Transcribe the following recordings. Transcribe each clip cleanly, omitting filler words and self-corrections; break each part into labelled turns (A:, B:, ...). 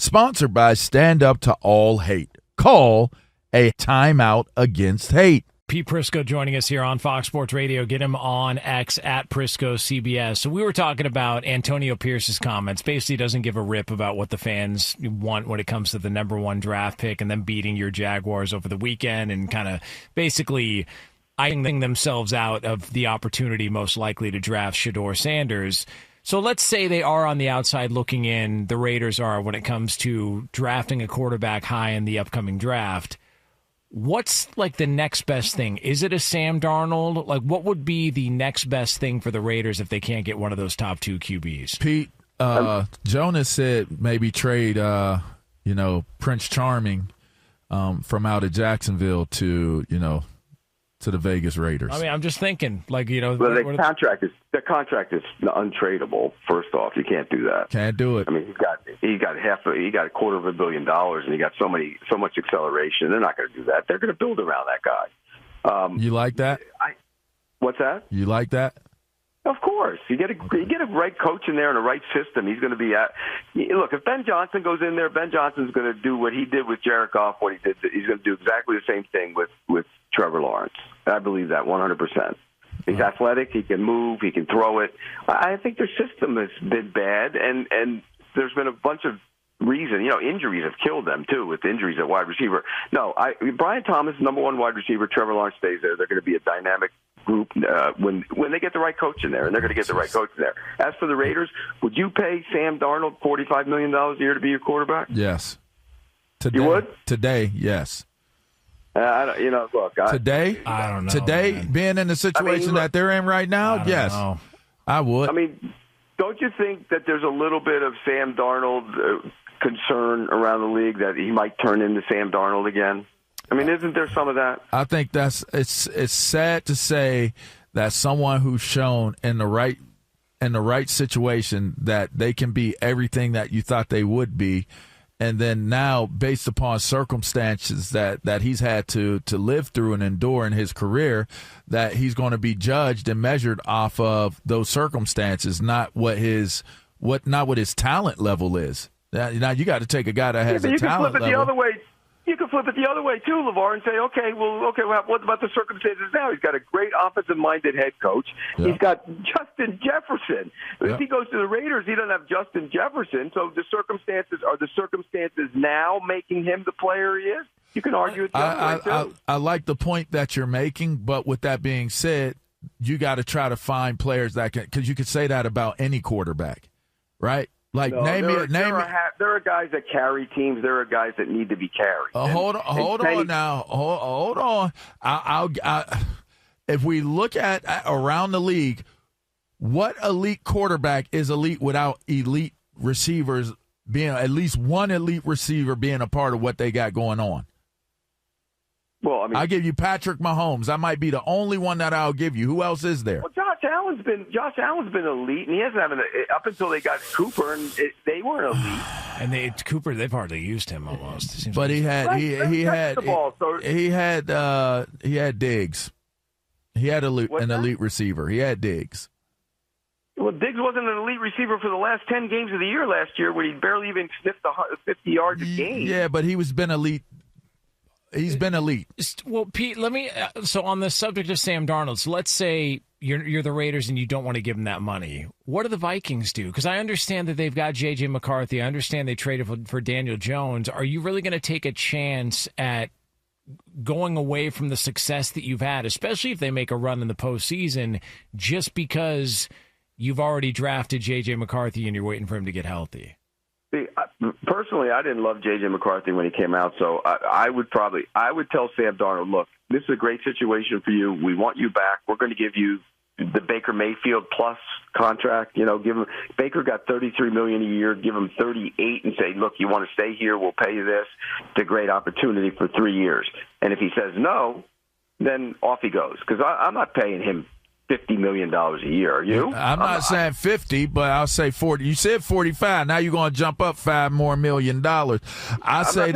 A: Sponsored by Stand Up to All Hate. Call a timeout against hate.
B: Pete Prisco joining us here on Fox Sports Radio. Get him on X at Prisco CBS. So we were talking about Antonio Pierce's comments. Basically doesn't give a rip about what the fans want when it comes to the number one draft pick and them beating your Jaguars over the weekend and kind of basically eyeing themselves out of the opportunity most likely to draft Shedeur Sanders. So let's say they are on the outside looking in, the Raiders are, when it comes to drafting a quarterback high in the upcoming draft. What's like the next best thing? Is it a Sam Darnold? Like, what would be the next best thing for the Raiders if they can't get one of those top two QBs?
A: Pete, Jonas said maybe trade, Prince Charming from out of Jacksonville to the Vegas Raiders.
B: I mean, I'm just thinking, well,
C: the contract is untradeable. First off, you can't do that.
A: Can't do it.
C: I mean, he got $250 million, and he got so much acceleration. They're not going to do that. They're going to build around that guy.
A: You like that?
C: What's that?
A: You like that?
C: Of course, you get a right coach in there and a right system. He's going to be look. If Ben Johnson goes in there, Ben Johnson's going to do what he did with Jared Goff. What he did, he's going to do exactly the same thing with Trevor Lawrence. I believe that 100%. He's athletic. He can move. He can throw it. I think their system has been bad, and there's been a bunch of reasons. Injuries have killed them too, with injuries at wide receiver. No, Brian Thomas, number one wide receiver. Trevor Lawrence stays there. They're going to be a dynamic group when they get the right coach in there, and they're going to get the right coach in there. As for the Raiders, would you pay Sam Darnold $45 million a year to be your quarterback?
A: Yes.
C: Today, you would?
A: Today, yes.
C: Look.
A: Today,
B: I don't know.
A: Today,
B: man.
A: being in the situation that they're in right now, yes, I would.
C: I mean, don't you think that there's a little bit of Sam Darnold concern around the league that he might turn into Sam Darnold again? I mean, isn't there some of that?
A: I think it's sad to say that someone who's shown in the right situation that they can be everything that you thought they would be, and then now, based upon circumstances that he's had to live through and endure in his career, that he's going to be judged and measured off of those circumstances, not what his talent level is. Now you got to take a guy that has a talent level.
C: You can flip it the other way too, LaVar, and say, okay, what about the circumstances now? He's got a great offensive-minded head coach. Yeah. He's got Justin Jefferson. Yeah. If he goes to the Raiders, he doesn't have Justin Jefferson. So the circumstances now making him the player he is? You can argue it the other way too.
A: I like the point that you're making, but with that being said, you got to try to find players that can, because you could say that about any quarterback, right? Like,
C: there are guys that carry teams. There are guys that need to be carried.
A: Hold on. If we look at around the league, what elite quarterback is elite without elite receivers being at least one elite receiver being a part of what they got going on?
C: Well, I mean,
A: I'll give you Patrick Mahomes. That might be the only one that I'll give you. Who else is there?
C: Well, Josh Allen's been elite, and he hasn't had up until they got Cooper, and they weren't elite.
B: And they've hardly used him almost.
A: But he had Diggs. He had an elite receiver. He had Diggs.
C: Well, Diggs wasn't an elite receiver for the last 10 games of the year last year, when he barely even sniffed the 50 yards a game.
A: Yeah, but he's been elite. He's been elite.
B: Well, Pete, so on the subject of Sam Darnold, so let's say you're the Raiders and you don't want to give him that money. What do the Vikings do? Because I understand that they've got J.J. McCarthy. I understand they traded for Daniel Jones. Are you really going to take a chance at going away from the success that you've had, especially if they make a run in the postseason, just because you've already drafted J.J. McCarthy and you're waiting for him to get healthy?
C: See, personally, I didn't love J.J. McCarthy when he came out, so I would tell Sam Darnold, look, this is a great situation for you. We want you back. We're going to give you the Baker Mayfield plus contract. Give him. Baker got $33 million a year. Give him $38 and say, look, you want to stay here? We'll pay you this. It's a great opportunity for 3 years. And if he says no, then off he goes, because I'm not paying him $50 million a year. Are you?
A: I'm not saying 50, but I'll say 40. You said 45. Now you're going to jump up $5 more million. I'm not paying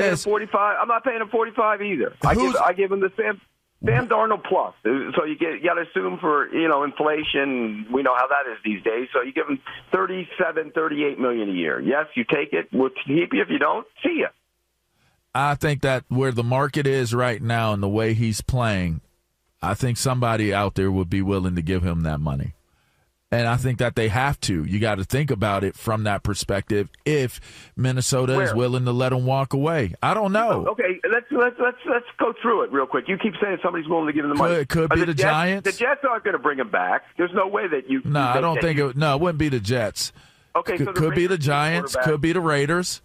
A: him 45 either. I give him the same.
C: Sam Darnold plus. So you got to assume for, inflation, we know how that is these days. So you give him $37-38 million a year. Yes, you take it. We'll keep you. If you don't, see ya.
A: I think that where the market is right now and the way he's playing, I think somebody out there would be willing to give him that money. And I think that they have to. You got to think about it from that perspective. If Minnesota is willing to let him walk away, I don't know.
C: Okay, let's go through it real quick. You keep saying somebody's willing to give him the money.
A: Could be the Giants.
C: The Jets aren't going to bring him back. There's no way that you.
A: No, I don't think it. No, it wouldn't be the Jets.
C: Okay, so
A: could be the Giants. Could be the Raiders.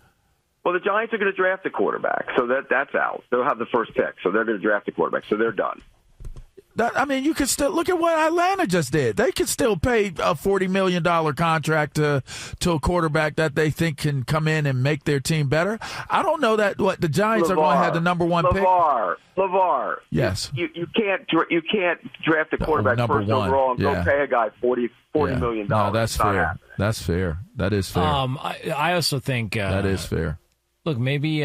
C: Well, the Giants are going to draft a quarterback, so that's out. They'll have the first pick, so they're going to draft a quarterback, so they're done.
A: You could still look at what Atlanta just did. They could still pay a $40 million contract to a quarterback that they think can come in and make their team better. I don't know that what the Giants are going to have the number one pick.
C: LaVar.
A: Yes.
C: You can't draft a quarterback first overall and go pay a guy $40 million.
A: No, that's fair. That's fair. That is fair.
B: I also think
A: that is fair.
B: Look, maybe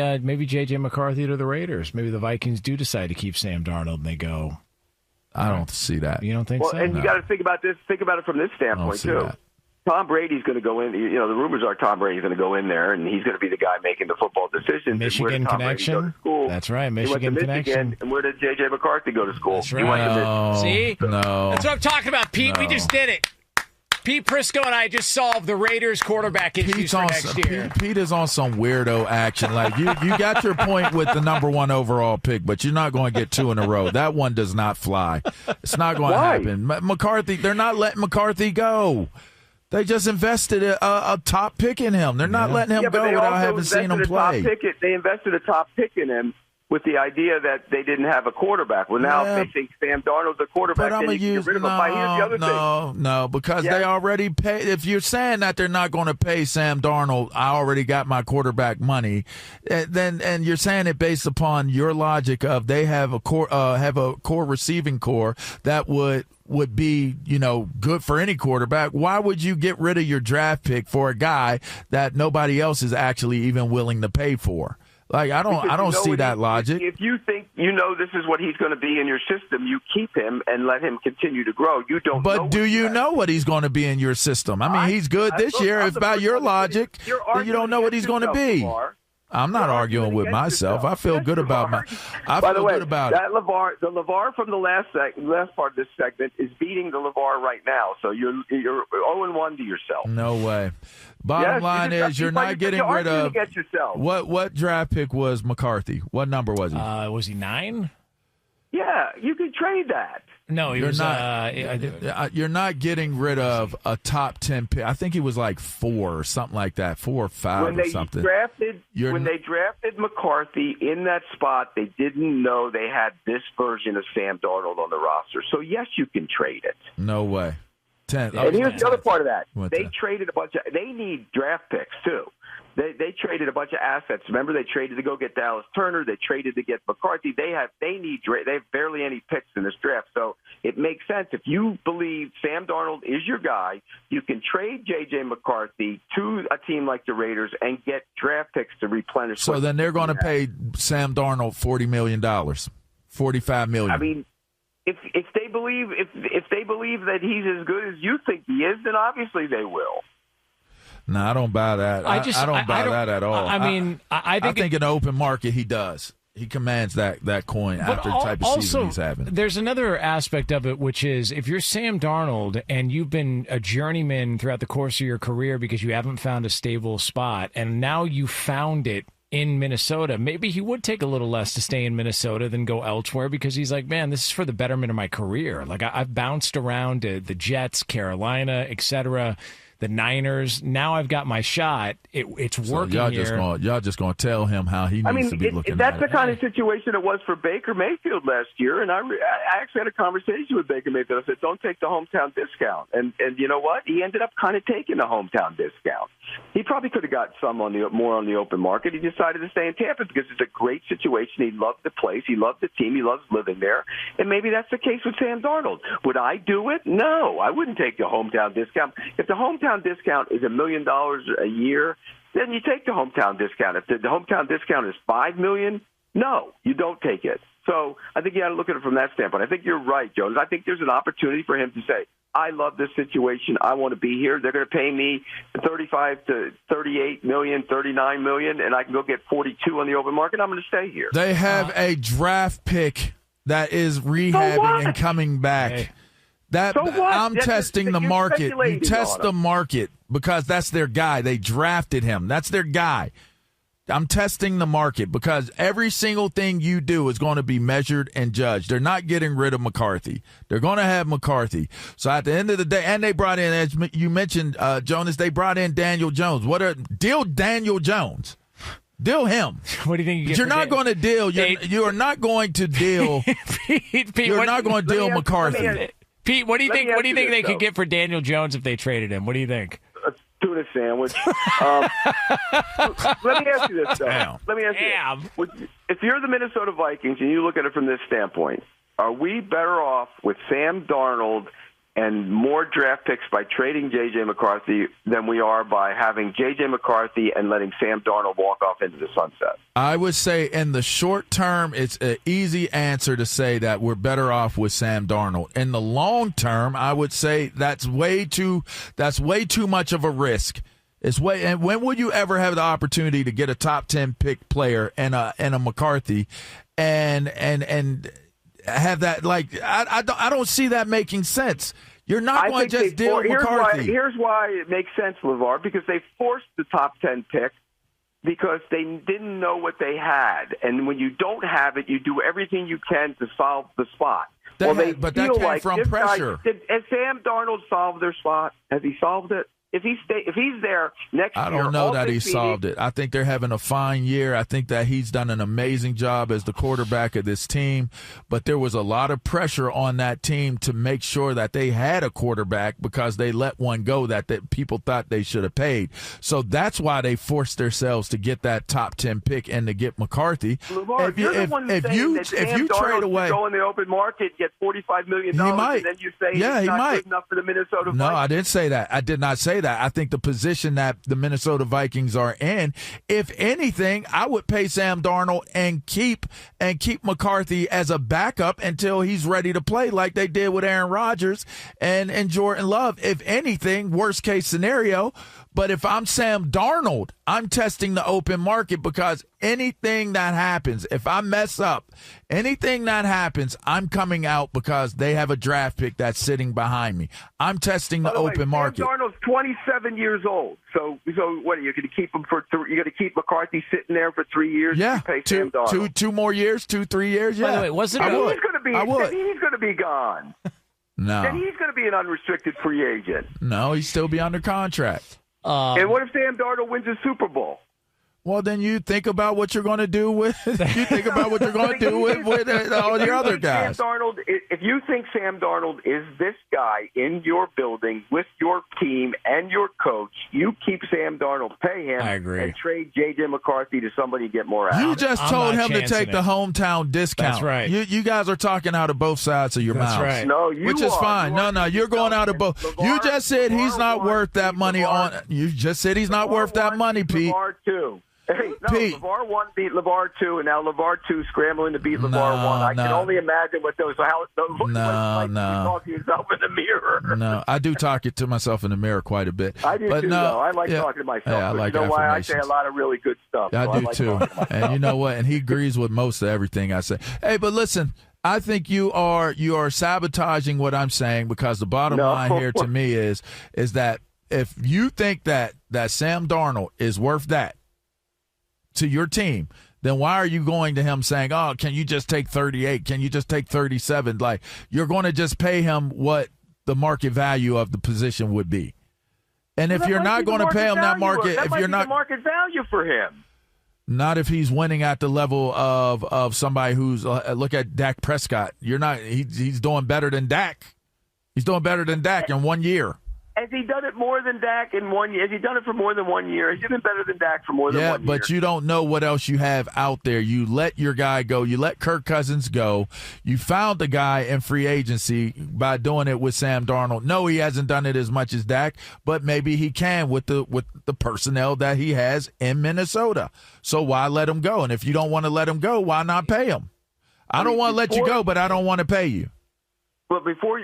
B: J.J. McCarthy to the Raiders. Maybe the Vikings do decide to keep Sam Darnold and they go.
A: I don't see that.
B: You don't think so?
C: And you got to think about this. Think about it from this standpoint too.
A: That.
C: Tom Brady's going to go in. The rumors are Tom Brady's going to go in there, and he's going to be the guy making the football decisions.
B: Michigan connection. That's right, Michigan connection.
C: And where did J.J. McCarthy go to school?
B: That's right. See?
A: No.
B: That's what I'm talking about, Pete. No. We just did it. Pete Prisco and I just solved the Raiders quarterback issues for next year.
A: Pete is on some weirdo action. Like you got your point with the number one overall pick, but you're not going to get two in a row. That one does not fly. It's not going to happen. McCarthy, they're not letting McCarthy go. They just invested a top pick in him. They're not letting him go without having seen him play.
C: They invested a top pick in him with the idea that they didn't have a quarterback. Well, now if they think Sam Darnold's a quarterback, then you can get rid of him. But here's the other thing.
A: No, because they already paid. If you're saying that they're not going to pay Sam Darnold, I already got my quarterback money, and you're saying it based upon your logic of they have a core receiving core that would be, good for any quarterback. Why would you get rid of your draft pick for a guy that nobody else is actually even willing to pay for? Like, I don't see that logic.
C: If you think this is what he's going to be in your system, you keep him and let him continue to grow. You don't.
A: But do you know what he's going to be in your system? I mean, he's good this year. If by your logic, then you don't know what he's going to be. I'm not arguing with myself. I feel good about my.
C: By the way, that LaVar from the last part of this segment is beating the LaVar right now. So you're 0-1 to yourself.
A: No way. Bottom line is you're not getting rid of what draft pick was McCarthy? What number was he?
B: Was he 9?
C: Yeah, you can trade that.
B: No,
A: you're not. You're not getting rid of a top 10 pick. I think he was like 4 or something like that, 4 or 5 or something.
C: When they drafted McCarthy in that spot, they didn't know they had this version of Sam Darnold on the roster. So yes, you can trade it.
A: No way. 10.
C: And here's the other part of that. They traded a bunch of. They need draft picks too. They traded a bunch of assets. Remember, they traded to go get Dallas Turner. They traded to get McCarthy. They have barely any picks in this draft. So it makes sense. If you believe Sam Darnold is your guy, you can trade J.J. McCarthy to a team like the Raiders and get draft picks to replenish.
A: So then they're going to pay Sam Darnold $40 million, $45 million.
C: I mean, if they believe that he's as good as you think he is, then obviously they will.
A: No, I don't buy that. I don't buy that at all.
B: I
A: think in the open market he does. He commands that coin after the type of season he's having.
B: There's another aspect of it, which is if you're Sam Darnold and you've been a journeyman throughout the course of your career because you haven't found a stable spot, and now you found it in Minnesota, maybe he would take a little less to stay in Minnesota than go elsewhere because he's like, man, this is for the betterment of my career. Like I've bounced around to the Jets, Carolina, etc., the Niners. Now I've got my shot. It's working here.
A: Y'all just going to tell him how he needs to be looking
C: that's
A: at
C: the kind of situation it was for Baker Mayfield last year. And I actually had a conversation with Baker Mayfield. I said, don't take the hometown discount. And you know what? He ended up kind of taking the hometown discount. He probably could have got some more on the open market. He decided to stay in Tampa because it's a great situation. He loved the place. He loved the team. He loves living there. And maybe that's the case with Sam Darnold. Would I do it? No, I wouldn't take the hometown discount. If the hometown discount is $1 million a year, then you take the hometown discount. If the hometown discount is $5 million, no, you don't take it. So I think you got to look at it from that standpoint. I think you're right, Jonas. I think there's an opportunity for him to say, I love this situation. I want to be here. They're going to pay me 35 to 38 million, 39 million, and I can go get 42 on the open market. I'm going to stay here.
A: They have a draft pick that is rehabbing and coming back.
C: Hey.
A: I'm testing the market. You test the market because that's their guy. They drafted him. That's their guy. I'm testing the market because every single thing you do is going to be measured and judged. They're not getting rid of McCarthy. They're going to have McCarthy. So at the end of the day, and they brought in, as you mentioned, Jonas, they brought in Daniel Jones. Deal Daniel Jones. Deal him.
B: What do you think you get?
A: You're not going to deal. You are not going to deal.
B: Pete,
A: you're not going to deal McCarthy.
B: Pete, what do you think? What do you think they could get for Daniel Jones if they traded him? What do you think?
C: Tuna sandwich. Let me ask you this, though. Let me ask you this. If you're the Minnesota Vikings and you look at it from this standpoint, are we better off with Sam Darnold and more draft picks by trading J.J. McCarthy than we are by having J.J. McCarthy and letting Sam Darnold walk off into the sunset?
A: I would say in the short term, it's an easy answer to say that we're better off with Sam Darnold. In the long term, I would say that's way too much of a risk. And when would you ever have the opportunity to get a top 10 pick player and a McCarthy and have that? Like, I don't see that making sense. You're not going to just deal with McCarthy.
C: Here's why it makes sense, LaVar, because they forced the top 10 pick because they didn't know what they had. And when you don't have it, you do everything you can to solve the spot.
A: But that came from pressure.
C: Has Sam Darnold solved their spot? Has he solved it? If he's there next year,
A: I don't know that he solved it. I think they're having a fine year. I think that he's done an amazing job as the quarterback of this team. But there was a lot of pressure on that team to make sure that they had a quarterback because they let one go that people thought they should have paid. So that's why they forced themselves to get that top 10 pick and to get McCarthy.
C: LaVar, if you trade away, go in the open market, get $45 million, and then you say he's not good enough for the Minnesota Vikings.
A: No, I didn't say that. I did not say that. I think the position that the Minnesota Vikings are in, if anything, I would pay Sam Darnold and keep McCarthy as a backup until he's ready to play like they did with Aaron Rodgers and Jordan Love. If anything, worst case scenario. But if I'm Sam Darnold, I'm testing the open market because anything that happens, if I mess up, anything that happens, I'm coming out because they have a draft pick that's sitting behind me. I'm testing the open market.
C: Sam Darnold's 27 years old. So what are you going to keep him for? You're going to keep McCarthy sitting there for 3 years?
A: Yeah,
C: pay Sam Darnold.
A: two more years, 2-3 years. Yeah,
B: by the way,
C: he's going to be gone.
A: No,
C: then he's going to be an unrestricted free agent.
A: No, he'd still be under contract.
C: And what if Sam Darnold wins a Super Bowl?
A: Well, then you think about what you're going to do with all your other guys.
C: If you think Sam Darnold is this guy in your building with your team and your coach, you keep Sam Darnold, pay him,
B: I agree.
C: And trade J.J. McCarthy to somebody to get more out.
A: You just told him to take the hometown discount.
B: That's right.
A: You guys are talking out of both sides of your mouth.
B: That's right.
C: No,
A: which is fine. No, you're going out of both. You just said he's not worth that money You just said he's not worth that money, Pete.
C: LaVar too. Hey, no,
A: Pete.
C: LaVar 1 beat LaVar 2, and now LaVar 2 scrambling to beat LaVar 1. I can only imagine what those look like when you talk to yourself in the mirror.
A: No, I do talk to myself in the mirror quite a bit.
C: I do too, though. I like talking to myself.
A: Yeah, I like
C: you know why? I say a lot of really good stuff.
A: I do too. And you know what? And he agrees with most of everything I say. Hey, but listen, I think you are sabotaging what I'm saying because the bottom line here to me is that if you think that Sam Darnold is worth that to your team, then why are you going to him saying, oh, can you just take 38? Can you just take 37? Like, you're going to just pay him what the market value of the position would be. And if you're not going to pay him that market,
C: if you're not the market value for him.
A: Not if he's winning at the level of somebody who's look at Dak Prescott. He's doing better than Dak. He's doing better than Dak in 1 year.
C: Has he done it more than Dak in 1 year? Has he done it for more than 1 year? Has he been better than Dak for more than 1 year?
A: Yeah, but you don't know what else you have out there. You let your guy go. You let Kirk Cousins go. You found the guy in free agency by doing it with Sam Darnold. No, he hasn't done it as much as Dak, but maybe he can with the personnel that he has in Minnesota. So why let him go? And if you don't want to let him go, why not pay him? I don't want to let you go, but I don't want to pay you.
C: But before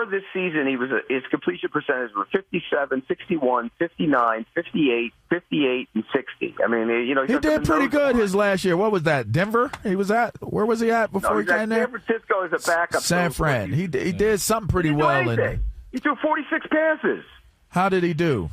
C: this season, his completion percentage were 57, 61, 59, 58, 58, and 60. I mean,
A: he did pretty good his last year. What was that? Denver? He was at? Where was he at before he came there?
C: San Francisco as a backup.
A: San Fran. He did something pretty well.
C: He threw 46 passes.
A: How did he do?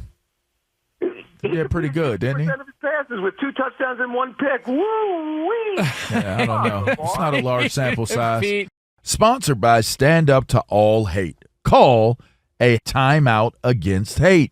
A: He did pretty good, didn't he?
C: Of his passes with 2 touchdowns and 1 pick. Woo-wee!
A: Yeah, I don't know. It's not a large sample size. Sponsored by Stand Up to All Hate. Call a timeout against hate.